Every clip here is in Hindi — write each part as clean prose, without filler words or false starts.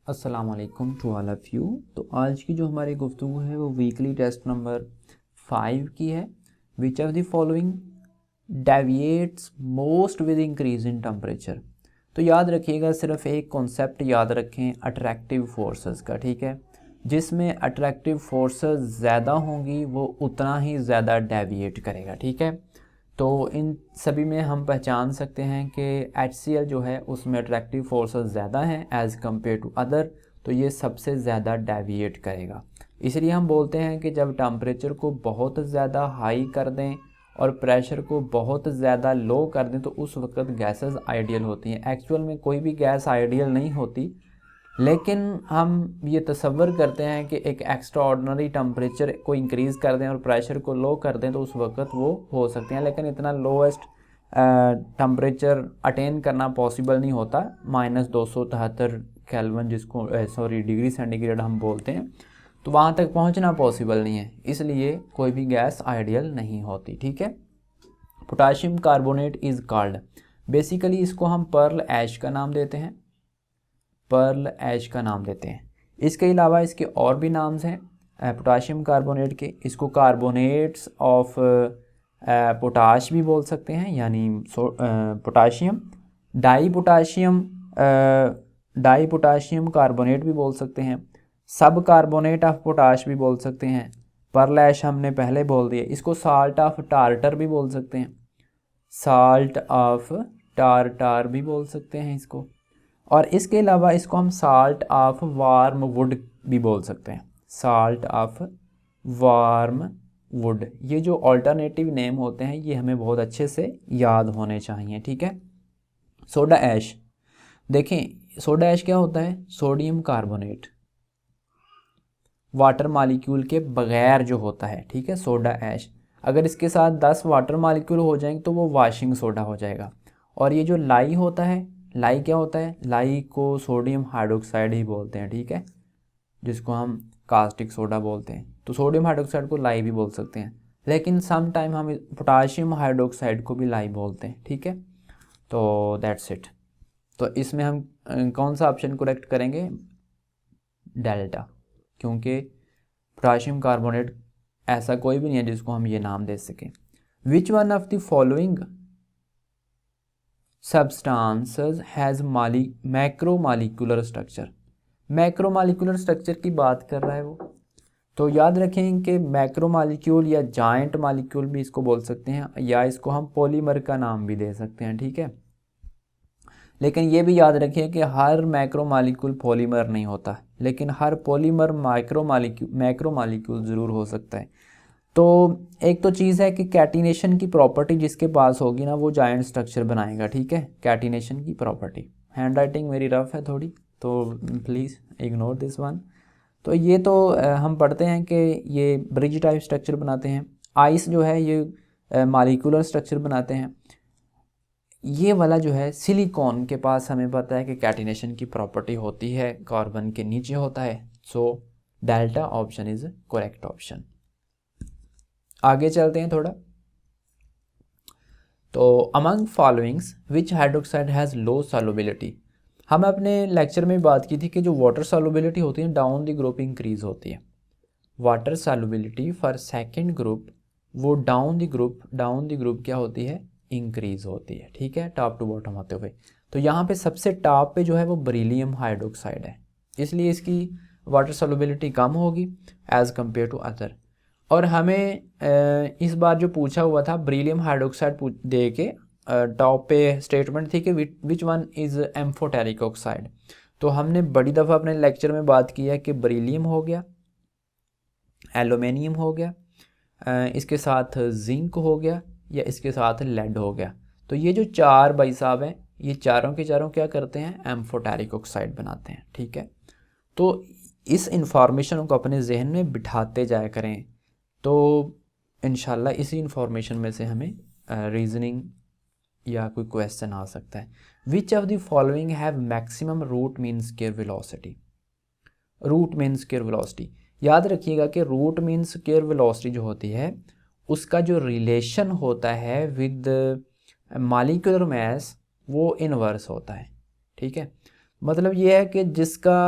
अस्सलाम वालेकुम टू ऑल ऑफ़ यू। तो आज की जो हमारी गुफ्तगू है वो वीकली टेस्ट नंबर 5 की है। Which of the following deviates most with increase in temperature. तो याद रखिएगा, सिर्फ एक कॉन्सेप्ट याद रखें अट्रैक्टिव फोर्सेस का, ठीक है। जिसमें अट्रैक्टिव फोर्सेस ज़्यादा होंगी वो उतना ही ज़्यादा डेविएट करेगा, ठीक है। तो इन सभी में हम पहचान सकते हैं कि HCl जो है उसमें अट्रैक्टिव फोर्सेस ज़्यादा हैं एज़ कम्पेयर टू अदर, तो ये सबसे ज़्यादा डेविएट करेगा। इसलिए हम बोलते हैं कि जब टेम्परेचर को बहुत ज़्यादा हाई कर दें और प्रेशर को बहुत ज़्यादा लो कर दें तो उस वक्त गैसेस आइडियल होती हैं। एक्चुअल में कोई भी गैस आइडियल नहीं होती, लेकिन हम ये तसव्वुर करते हैं कि एक एक्स्ट्रा ऑर्डिनरी टेम्परेचर को इंक्रीज़ कर दें और प्रेशर को लो कर दें तो उस वक्त वो हो सकते हैं, लेकिन इतना लोएस्ट टेम्परेचर अटेन करना पॉसिबल नहीं होता। -273 केल्विन जिसको डिग्री सेंटीग्रेड हम बोलते हैं, तो वहाँ तक पहुँचना पॉसिबल नहीं है, इसलिए कोई भी गैस आइडियल नहीं होती, ठीक है। Potassium carbonate is called, basically इसको हम पर्ल ऐश का नाम देते हैं, पर्ल ऐश का नाम देते हैं। इसके अलावा इसके और भी नाम्स हैं पोटाशियम कार्बोनेट के। इसको कार्बोनेट्स ऑफ पोटाश भी बोल सकते हैं, यानी पोटाशियम डाई पोटाशियम कार्बोनेट भी बोल सकते हैं, सब कार्बोनेट ऑफ पोटाश भी बोल सकते हैं। पर्ल ऐश हमने पहले बोल दिया। इसको साल्ट ऑफ टार्टर भी बोल सकते हैं, साल्ट ऑफ टार्टार भी बोल सकते हैं इसको। और इसके अलावा इसको हम साल्ट ऑफ वार्म वुड भी बोल सकते हैं, साल्ट ऑफ वार्म वुड। ये जो ऑल्टरनेटिव नेम होते हैं ये हमें बहुत अच्छे से याद होने चाहिए, ठीक है। सोडा ऐश, देखें सोडा ऐश क्या होता है, सोडियम कार्बोनेट वाटर मालिक्यूल के बगैर जो होता है, ठीक है, सोडा ऐश। अगर इसके साथ 10 वाटर मालिक्यूल हो जाएंगे तो वो वाशिंग सोडा हो जाएगा। और ये जो लाई होता है, लाई क्या होता है, लाई को सोडियम हाइड्रोक्साइड ही बोलते हैं, ठीक है, जिसको हम कास्टिक सोडा बोलते हैं। तो सोडियम हाइड्रोक्साइड को लाई भी बोल सकते हैं, लेकिन सम टाइम हम पोटाशियम हाइड्रोक्साइड को भी लाई बोलते हैं, ठीक है। तो दैट्स इट। तो इसमें हम कौन सा ऑप्शन करेक्ट करेंगे, डेल्टा, क्योंकि पोटाशियम कार्बोनेट ऐसा कोई भी नहीं है जिसको हम ये नाम दे सकें। Which one of the following substances has macromolecular structure, macromolecular structure की बात कर रहा है वो। तो याद रखें कि मैक्रोमॉलिक्यूल या जाइंट मॉलिक्यूल भी इसको बोल सकते हैं, या इसको हम पॉलीमर का नाम भी दे सकते हैं, ठीक है। लेकिन ये भी याद रखिए कि हर मैक्रोमॉलिक्यूल पॉलीमर नहीं होता, लेकिन हर पॉलीमर मैक्रोमॉलिक्यूल ज़रूर हो सकता है। तो एक तो चीज़ है कि कैटिनेशन की प्रॉपर्टी जिसके पास होगी ना वो जायंट स्ट्रक्चर बनाएगा, ठीक है, कैटिनेशन की प्रॉपर्टी। हैंड राइटिंग मेरी रफ है थोड़ी, तो प्लीज़ इग्नोर दिस वन। तो ये तो हम पढ़ते हैं कि ये ब्रिज टाइप स्ट्रक्चर बनाते हैं। आइस जो है ये मॉलिक्यूलर स्ट्रक्चर बनाते हैं। ये वाला जो है सिलिकॉन के पास हमें पता है कि कैटिनेशन की प्रॉपर्टी होती है, कार्बन के नीचे होता है। So delta option is correct option. आगे चलते हैं थोड़ा। तो among followings which hydroxide has low solubility, हम अपने लेक्चर में बात की थी कि जो वाटर सॉल्युबिलिटी होती है डाउन द ग्रुप इंक्रीज होती है। Water solubility for second group वो डाउन द ग्रुप क्या होती है, इंक्रीज होती है, ठीक है, टॉप टू बॉटम होते हुए। तो यहाँ पे सबसे टॉप पे जो है वो बेरिलियम हाइड्रोक्साइड है, इसलिए इसकी वाटर सॉल्युबिलिटी कम होगी एज़ कम्पेयर टू अदर। और हमें इस बार जो पूछा हुआ था बेरिलियम हाइड्रोक्साइड दे के टॉप पे स्टेटमेंट थी कि which one is amphoteric oxide. तो हमने बड़ी दफ़ा अपने लेक्चर में बात की है कि बेरिलियम हो गया, एल्यूमिनियम हो गया, इसके साथ जिंक हो गया, या इसके साथ लेड हो गया। तो ये जो चार भाई साहब हैं ये चारों के चारों क्या करते हैं, एम्फोटेरिक ऑक्साइड बनाते हैं, ठीक है। तो इस इंफॉर्मेशन को अपने जहन में बिठाते जाया करें, तो इंशाल्लाह इसी इंफॉर्मेशन में से हमें रीजनिंग या कोई क्वेश्चन आ सकता है। Which of the following have maximum root mean square velocity, root mean square velocity. याद रखिएगा कि रूट मीन स्क्वायर वेलोसिटी जो होती है उसका जो रिलेशन होता है विद मॉलिक्यूलर मास वो इनवर्स होता है, ठीक है। मतलब ये है कि जिसका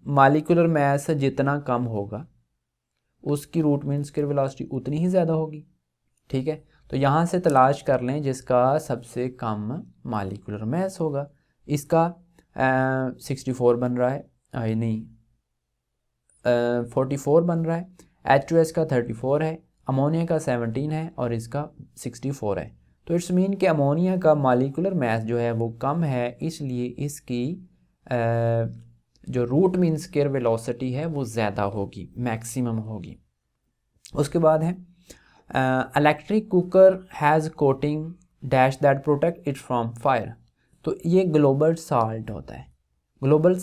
मालिकुलर मास जितना कम होगा उसकी रूट मीन स्क्वायर वेलोसिटी उतनी ही ज़्यादा होगी, ठीक है। तो यहाँ से तलाश कर लें जिसका सबसे कम मालिकुलर मास होगा। इसका 64 बन रहा है, नहीं 44 बन रहा है, H2S का 34 है, अमोनिया का 17 है और इसका 64 है। तो इट्स मीन कि अमोनिया का मालिकुलर मास जो है वो कम है, इसलिए इसकी जो रूट मीन स्क्वायर वेलोसिटी है वो ज़्यादा होगी, मैक्सिमम होगी। उसके बाद है electric cooker has coating dash that protect it from fire. तो ये ग्लोबल साल्ट होता है, ग्लोबल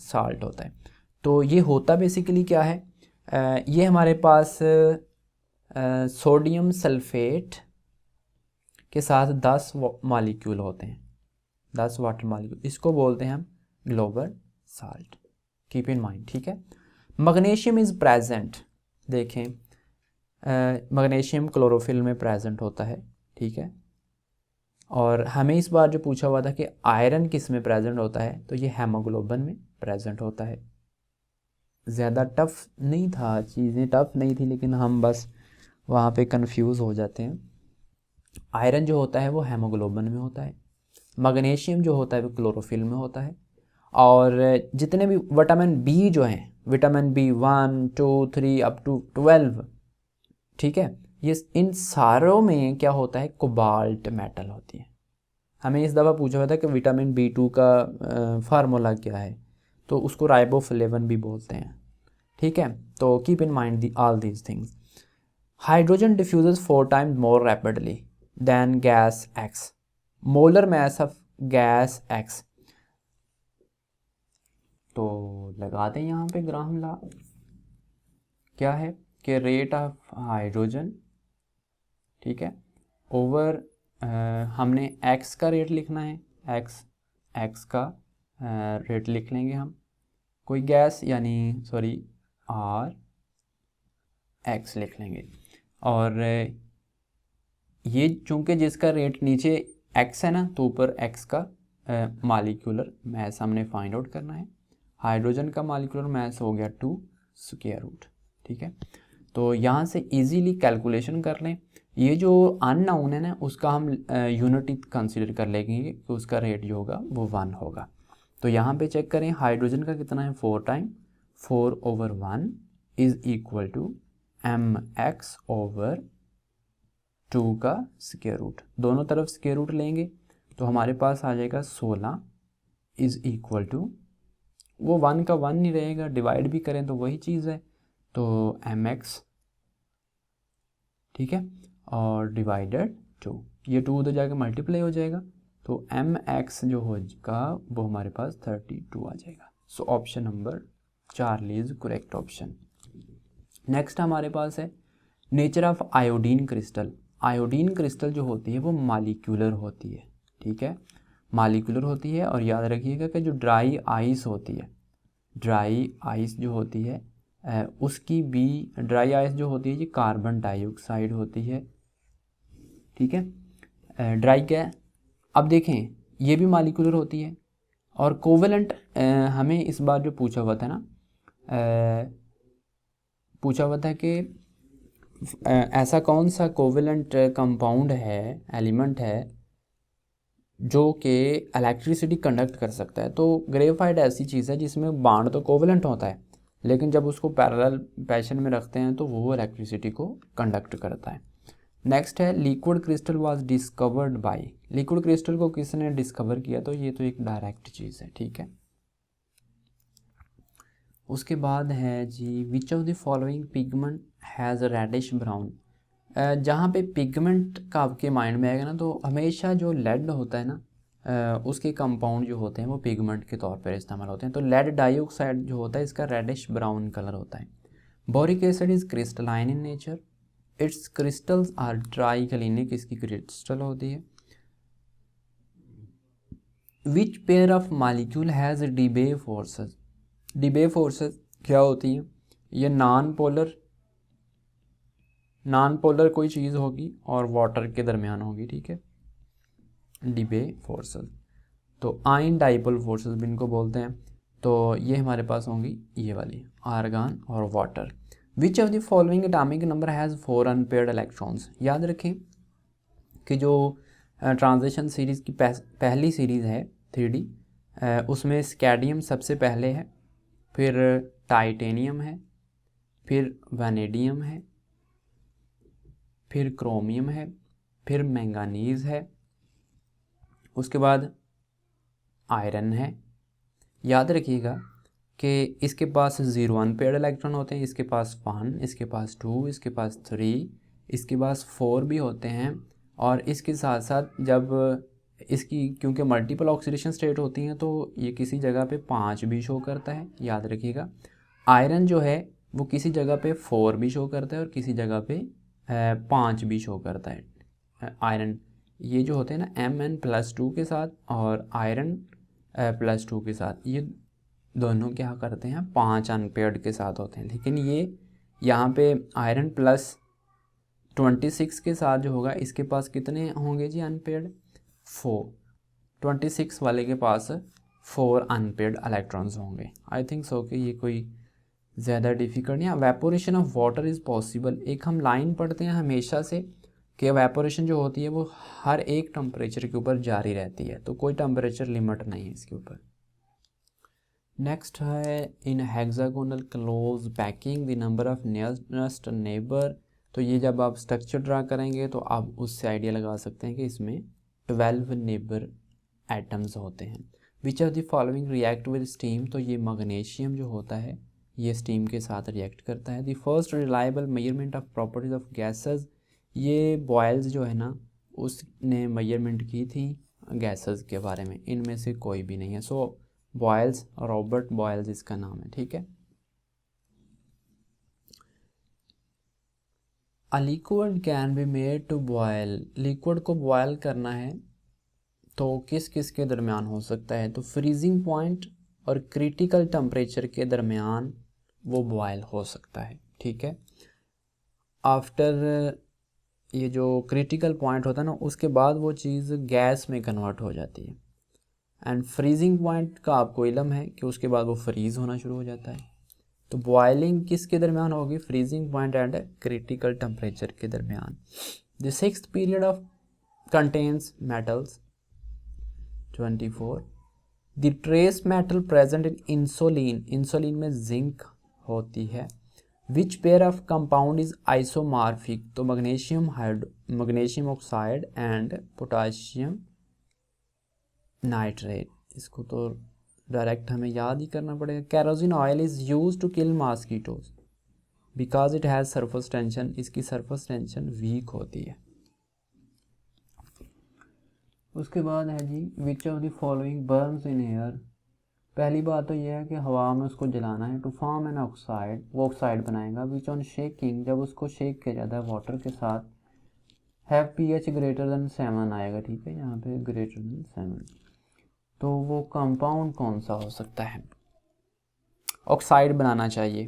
साल्ट होता है। तो ये होता बेसिकली क्या है, ये हमारे पास सोडियम सल्फेट के साथ 10 मॉलिक्यूल होते हैं, 10 वाटर मॉलिक्यूल, इसको बोलते हैं हम global salt, keep in mind, ठीक है। मैग्नीशियम इज़ प्रेजेंट, देखें मैग्नीशियम क्लोरोफिल में प्रेजेंट होता है, ठीक है। और हमें इस बार जो पूछा हुआ था कि आयरन किस में प्रेजेंट होता है, तो ये हेमोग्लोबिन में प्रेजेंट होता है। ज़्यादा टफ नहीं था, चीज़ें टफ नहीं थी, लेकिन हम बस वहाँ पे कंफ्यूज हो जाते हैं। आयरन जो होता है वो हेमोग्लोबिन में होता है, मैग्नीशियम जो होता है वो क्लोरोफिल में होता है, और जितने भी विटामिन बी जो हैं, विटामिन बी 1, 2, 3 अप टू 12, ठीक है, ये इन सारों में क्या होता है, कोबाल्ट मेटल होती है। हमें इस दफ़ा पूछा हुआ था कि विटामिन B2 का फार्मूला क्या है, तो उसको राइबोफ्लेविन भी बोलते हैं, ठीक है। तो keep in mind all these things. Hydrogen diffuses 4 times more rapidly than gas X, molar mass of gas X. तो लगा दें यहाँ पे ग्राहम लॉ, क्या है कि रेट ऑफ हाइड्रोजन, ठीक है, ओवर हमने x का रेट लिखना है, x का रेट लिख लेंगे हम, कोई गैस यानी सॉरी r x लिख लेंगे, और ये चूंकि जिसका रेट नीचे x है ना, तो ऊपर x का मालिकुलर मास हमने फाइंड आउट करना है। हाइड्रोजन का मालिकुलर मास हो गया 2 स्क्वायर रूट, ठीक है। तो यहाँ से इजीली कैलकुलेशन कर लें। ये जो अननोन है ना, उसका हम यूनिट कंसीडर कर लेंगे कि उसका रेट जो होगा वो 1 होगा। तो यहाँ पे चेक करें, हाइड्रोजन का कितना है, 4 time 4/1 is equal to mx over 2 का स्क्वायर रूट, दोनों तरफ स्क्वायर रूट लेंगे तो हमारे पास आ जाएगा 16 इज इक्वल टू, वो 1 का 1 नहीं रहेगा, डिवाइड भी करें तो वही चीज़ है, तो mx, ठीक है, और डिवाइडेड 2, ये 2 उधर जाकर मल्टीप्लाई हो जाएगा, तो mx जो होगा वो हमारे पास 32 आ जाएगा। So option number 4 is correct option. Next हमारे पास है nature of iodine crystal. Iodine crystal जो होती है वो मालिक्यूलर होती है, ठीक है, मालिक्यूलर होती है। और याद रखिएगा कि जो ड्राई आइस होती है, ड्राई आइस जो होती है उसकी भी, ड्राई आइस जो होती है ये कार्बन डाइऑक्साइड होती है, ठीक है, ड्राई क्या। अब देखें ये भी मालिक्यूलर होती है, और कोवेलेंट हमें इस बार जो पूछा हुआ था ना, पूछा हुआ था कि ऐसा कौन सा कोवेलेंट कंपाउंड है, एलिमेंट है जो कि इलेक्ट्रिसिटी कंडक्ट कर सकता है। तो ग्रेफाइट ऐसी चीज़ है जिसमें बांड तो कोवेलेंट होता है, लेकिन जब उसको पैरेलल पैशन में रखते हैं तो वो इलेक्ट्रिसिटी को कंडक्ट करता है। नेक्स्ट है liquid crystal was discovered by, liquid crystal को किसने डिस्कवर किया, तो ये तो एक डायरेक्ट चीज़ है, ठीक है। उसके बाद है जी which of the following pigment has reddish brown. जहाँ पे पिगमेंट का आपके माइंड में आएगा ना, तो हमेशा जो लेड होता है ना, उसके कंपाउंड जो होते हैं वो पिगमेंट के तौर पर इस्तेमाल होते हैं। तो लेड डाइऑक्साइड जो होता है इसका रेडिश ब्राउन कलर होता है। Boric acid is crystalline in nature, its crystals are triclinic, इसकी क्रिस्टल होती है। Which pair of molecule has Debye forces, Debye forces क्या होती हैं, ये नॉन पोलर कोई चीज़ होगी और वाटर के दरमियान होगी, ठीक है, डिबे फोर्सेस। तो आयन डाइपोल फोर्सेस भी इनको बोलते हैं। तो ये हमारे पास होंगी ये वाली आर्गन और water. Which of the following atomic number has 4 unpaired electrons. याद रखें कि जो ट्रांजिशन सीरीज़ की पहली सीरीज़ है 3D, उसमें स्कैडियम सबसे पहले है, फिर टाइटेनियम है, फिर वैनेडियम है, फिर क्रोमियम है, फिर मैंगानीज़ है, उसके बाद आयरन है। याद रखिएगा कि इसके पास 0 अनपेयर्ड इलेक्ट्रॉन होते हैं, इसके पास 1, इसके पास 2, इसके पास 3, इसके पास 4 भी होते हैं। और इसके साथ साथ जब इसकी क्योंकि मल्टीपल ऑक्सीडेशन स्टेट होती हैं तो ये किसी जगह पे 5 भी शो करता है, याद रखिएगा। आयरन जो है वो किसी जगह पे 4 भी शो करता है और किसी जगह पे 5 भी शो करता है। आयरन ये जो होते हैं ना Mn+2 के साथ और आयरन +2 के साथ, ये दोनों क्या करते हैं 5 अनपेयर्ड के साथ होते हैं। लेकिन ये यहाँ पे आयरन +26 के साथ जो होगा इसके पास कितने होंगे जी अनपेयर्ड? 4। 26 वाले के पास 4 अनपेयर्ड इलेक्ट्रॉन्स होंगे। आई थिंक सो कि ये कोई ज़्यादा डिफिकल्ट नहीं। Evaporation of water is possible, एक हम लाइन पढ़ते हैं हमेशा से कि वेपोरेशन जो होती है वो हर एक टेम्परेचर के ऊपर जारी रहती है, तो कोई टेम्परेचर लिमिट नहीं है इसके ऊपर। नेक्स्ट है in hexagonal close packing the number of nearest neighbour. तो ये जब आप स्ट्रक्चर ड्रा करेंगे तो आप उससे आइडिया लगा सकते हैं कि इसमें 12 नेबर एटम्स होते हैं। विच of the following react with steam. तो ये मैग्नीशियम जो होता है ये स्टीम के साथ रिएक्ट करता है। The first reliable measurement of properties of gases. ये बॉयल्स जो है ना उसने मेजरमेंट की थी गैसेस के बारे में, इनमें से कोई भी नहीं है। सो बॉयल्स, रॉबर्ट बॉयल्स इसका नाम है, ठीक है। A liquid can be made to boil. Liquid को बॉयल करना है तो किस किस के दरमियान हो सकता है? तो फ्रीजिंग पॉइंट और क्रिटिकल टेम्परेचर के दरमियान वो बॉयल हो सकता है, ठीक है। आफ्टर ये जो क्रिटिकल पॉइंट होता है ना उसके बाद वो चीज़ गैस में कन्वर्ट हो जाती है। एंड फ्रीजिंग पॉइंट का आपको इल्म है कि उसके बाद वो फ्रीज़ होना शुरू हो जाता है। तो बॉयलिंग किसके दरमियान होगी? Freezing point and critical temperature के दरमियान। The sixth period of contains metals 24। The trace metal present in insulin. Insulin में जिंक होती है। Which pair of compound is isomorphic. तो magnesium oxide and potassium nitrate. इसको तो डायरेक्ट हमें याद ही करना पड़ेगा। Kerosene oil is use to kill mosquitoes because it has surface tension. इसकी सरफेस टेंशन वीक होती है। उसके बाद है जी which of the following burns in air. पहली बात तो यह है कि हवा में उसको जलाना है। टू फॉर्म एन ऑक्साइड, वो ऑक्साइड बनाएगा। विच ऑन शेकिंग, जब उसको शेक किया जाता है वाटर के साथ, हैव pH ग्रेटर देन 7 आएगा, ठीक है, यहाँ पे ग्रेटर देन 7। तो वो कंपाउंड कौन सा हो सकता है? ऑक्साइड बनाना चाहिए।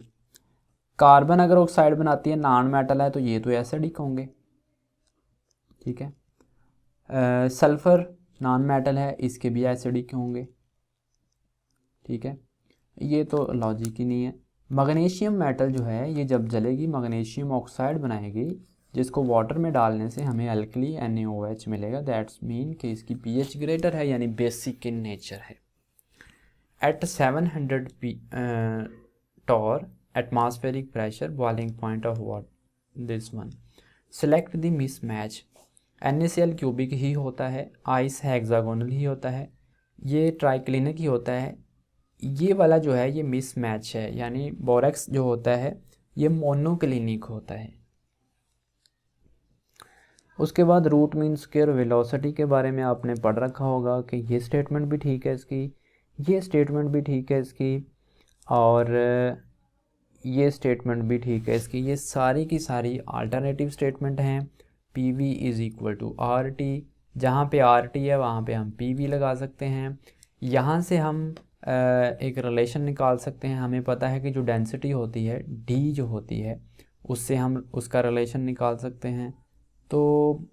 कार्बन अगर ऑक्साइड बनाती है, नॉन मेटल है, तो ये तो एसिडिक होंगे, ठीक है। सल्फर नॉन मेटल है, इसके भी एसिडिक होंगे, ठीक है। ये तो लॉजिक ही नहीं है। मैग्नीशियम मेटल जो है ये जब जलेगी मैग्नीशियम ऑक्साइड बनाएगी, जिसको वाटर में डालने से हमें अल्कली NaOH मिलेगा। दैट्स मीन कि इसकी pH ग्रेटर है, यानी बेसिक इन नेचर है। At 700 torr atmospheric pressure, boiling point of what this one. Select the mismatch. NaCl cubic ही होता है, आइस हेक्सागोनल ही होता है, ये ट्राइक्लिनिक ही होता है। ये वाला जो है ये मिसमैच है, यानी बोरेक्स जो होता है ये मोनोक्लिनिक होता है। उसके बाद रूट मीन स्क्वायर वेलोसिटी के बारे में आपने पढ़ रखा होगा कि ये स्टेटमेंट भी ठीक है इसकी, ये स्टेटमेंट भी ठीक है इसकी, और ये स्टेटमेंट भी ठीक है इसकी। ये सारी की सारी अल्टरनेटिव स्टेटमेंट हैं। PV is equal to RT, जहाँ पे RT है वहाँ पे हम PV लगा सकते हैं। यहाँ से हम एक रिलेशन निकाल सकते हैं। हमें पता है कि जो डेंसिटी होती है D जो होती है उससे हम उसका रिलेशन निकाल सकते हैं, तो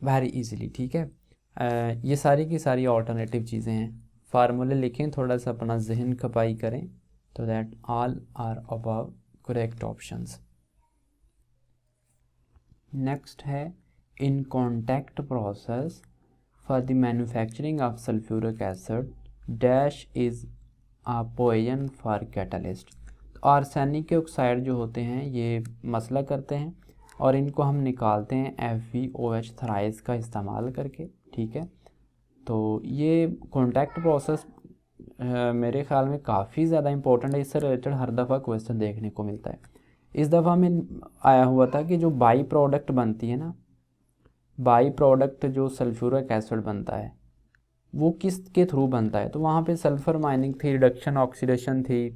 वेरी इजीली, ठीक है। ये सारी की सारी ऑल्टरनेटिव चीज़ें हैं। फार्मूले लिखें, थोड़ा सा अपना जहन खपाई करें, तो that all are above correct options. Next है in contact process for the manufacturing of sulphuric acid dash is a poison for catalyst. Arsenic के ऑक्साइड जो होते हैं ये मसला करते हैं और इनको हम निकालते हैं FeOH थ्राइस का इस्तेमाल करके, ठीक है। तो ये कॉन्टैक्ट प्रोसेस मेरे ख्याल में काफ़ी ज़्यादा इंपॉर्टेंट है, इससे रिलेटेड हर दफ़ा क्वेश्चन देखने को मिलता है। इस दफ़ा में आया हुआ था कि जो बाई प्रोडक्ट बनती है ना, बाई प्रोडक्ट जो सल्फ्यूरिक एसिड बनता है वो किस के थ्रू बनता है, तो वहाँ पे सल्फ़र माइनिंग थी, रिडक्शन ऑक्सीडेशन थी,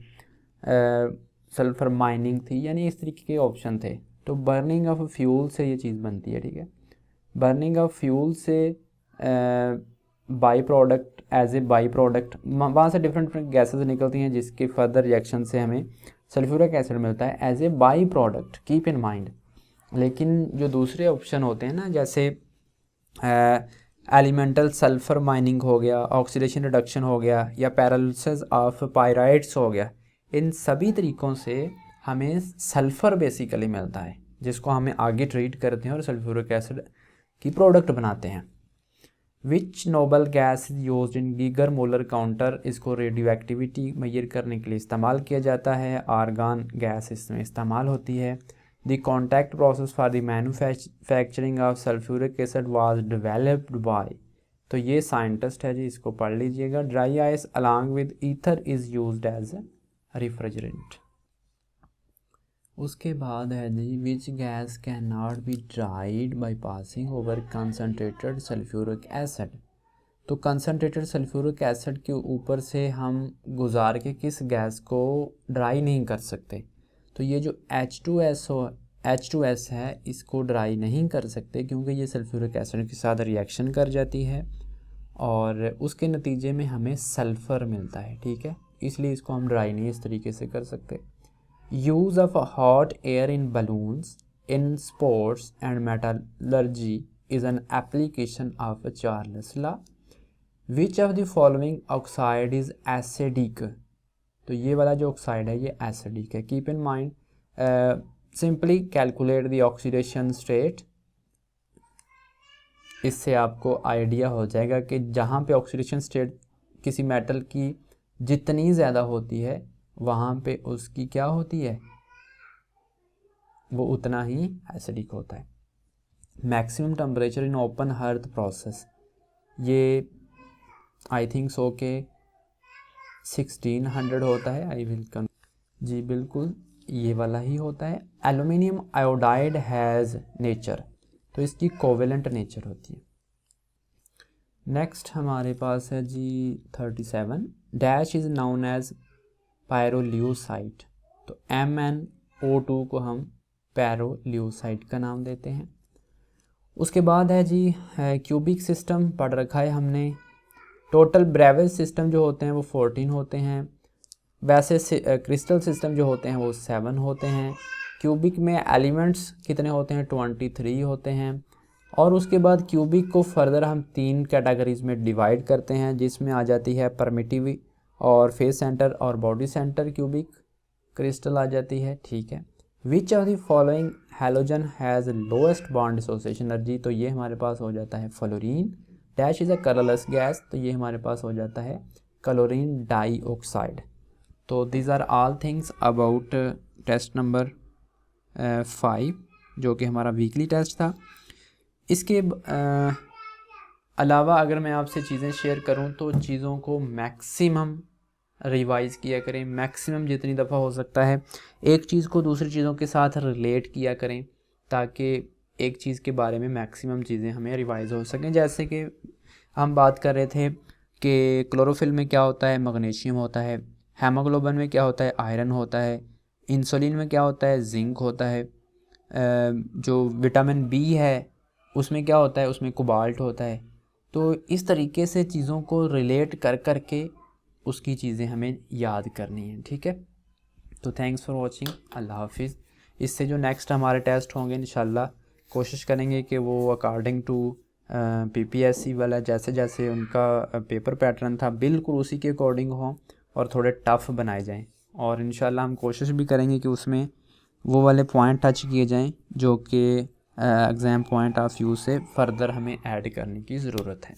सल्फ़र माइनिंग थी, यानी इस तरीके के ऑप्शन थे। तो बर्निंग ऑफ फ्यूल से ये चीज़ बनती है, ठीक है। बर्निंग ऑफ फ्यूल से byproduct, as a byproduct वहाँ से डिफरेंट गैसेस निकलती हैं जिसके फर्दर रिएक्शन से हमें सल्फ्यूरिक एसिड मिलता है as a byproduct, keep in mind. लेकिन जो दूसरे ऑप्शन होते हैं ना, जैसे एलिमेंटल सल्फ़र माइनिंग हो गया, ऑक्सीडेशन रिडक्शन हो गया, या पैरालिसिस ऑफ पायराइड्स हो गया, इन सभी तरीक़ों से हमें सल्फ़र बेसिकली मिलता है जिसको हमें आगे ट्रीट करते हैं और सल्फ्यूरिक एसिड की प्रोडक्ट बनाते हैं। Which noble gas is used in Geiger Muller counter, इसको रेडियो एक्टिविटी मेजर करने के लिए इस्तेमाल किया जाता है। आर्गन गैस इसमें इस्तेमाल होती है। The contact process for the manufacturing of sulphuric acid was developed by, तो ये साइंटिस्ट है जी, इसको पढ़ लीजिएगा। Dry ice along with ether is used as a refrigerant. उसके बाद है जी which gas can not be dried by passing over concentrated sulphuric acid, तो कंसनट्रेटेड सल्फ्यूरिक एसिड के ऊपर से हम गुजार के किस गैस को ड्राई नहीं कर सकते, तो ये जो H2S है इसको ड्राई नहीं कर सकते क्योंकि ये सल्फ्यूरिक एसिड के साथ रिएक्शन कर जाती है और उसके नतीजे में हमें सल्फ़र मिलता है, ठीक है। इसलिए इसको हम ड्राई नहीं इस तरीके से कर सकते। Use of hot air in balloons in sports and metallurgy is an application of Charles law. Which of the following oxide is acidic, तो ये वाला जो ऑक्साइड है ये एसिडिक है। Keep in mind, simply calculate the oxidation state, इससे आपको आइडिया हो जाएगा कि जहाँ पे ऑक्सीडेशन स्टेट किसी मेटल की जितनी ज़्यादा होती है वहाँ पे उसकी क्या होती है, वो उतना ही एसिडिक होता है। Maximum temperature in open hearth process, ये आई थिंक सो के 1600 होता है, आई विल जी बिल्कुल ये वाला ही होता है। एल्यूमिनियम आयोडाइड हैज़ नेचर, तो इसकी कोवेलेंट नेचर होती है। नेक्स्ट हमारे पास है जी 37, dash is known as pyrolusite, तो MnO2 को हम पैरोल्यूसाइट का नाम देते हैं। उसके बाद है जी क्यूबिक सिस्टम पढ़ रखा है हमने। टोटल ब्रेवेज सिस्टम जो होते हैं वो 14 होते हैं, वैसे क्रिस्टल सिस्टम जो होते हैं वो 7 होते हैं। क्यूबिक में एलिमेंट्स कितने होते हैं, 23 होते हैं। और उसके बाद क्यूबिक को फर्दर हम 3 कैटेगरीज में डिवाइड करते हैं जिसमें आ जाती है परमिटिव और फेस सेंटर और बॉडी सेंटर क्यूबिक क्रिस्टल आ जाती है, ठीक है। Which of the following halogen has lowest bond dissociation energy, तो ये हमारे पास हो जाता है fluorine. Dash is a colourless gas, तो ये हमारे पास हो जाता है क्लोरीन डाइऑक्साइड। तो these are all things about test number 5 जो कि हमारा वीकली टेस्ट था। इसके अलावा अगर मैं आपसे चीज़ें शेयर करूं तो चीज़ों को मैक्सिमम रिवाइज़ किया करें, मैक्सिमम जितनी दफ़ा हो सकता है एक चीज़ को दूसरी चीज़ों के साथ रिलेट किया करें ताकि एक चीज़ के बारे में मैक्सिमम चीज़ें हमें रिवाइज़ हो सकें। जैसे कि हम बात कर रहे थे कि क्लोरोफिल में क्या होता है, मैग्नीशियम होता है। हेमोग्लोबिन में क्या होता है, आयरन होता है। इंसुलिन में क्या होता है, जिंक होता है। जो विटामिन बी है उसमें क्या होता है, उसमें कोबाल्ट होता है। तो इस तरीके से चीज़ों को रिलेट कर कर के उसकी चीज़ें हमें याद करनी है, ठीक है। तो थैंक्स फॉर वॉचिंग, अल्लाह हाफिज़। इससे जो नेक्स्ट हमारे टेस्ट होंगे इंशाल्लाह कोशिश करेंगे कि वो अकॉर्डिंग टू पीपीएससी वाला जैसे जैसे उनका पेपर पैटर्न था बिल्कुल उसी के अकॉर्डिंग हो और थोड़े टफ़ बनाए जाएं। और इंशाल्लाह हम कोशिश भी करेंगे कि उसमें वो वाले पॉइंट टच किए जाएं जो कि एग्ज़ाम पॉइंट ऑफ व्यू से फ़र्दर हमें ऐड करने की ज़रूरत है।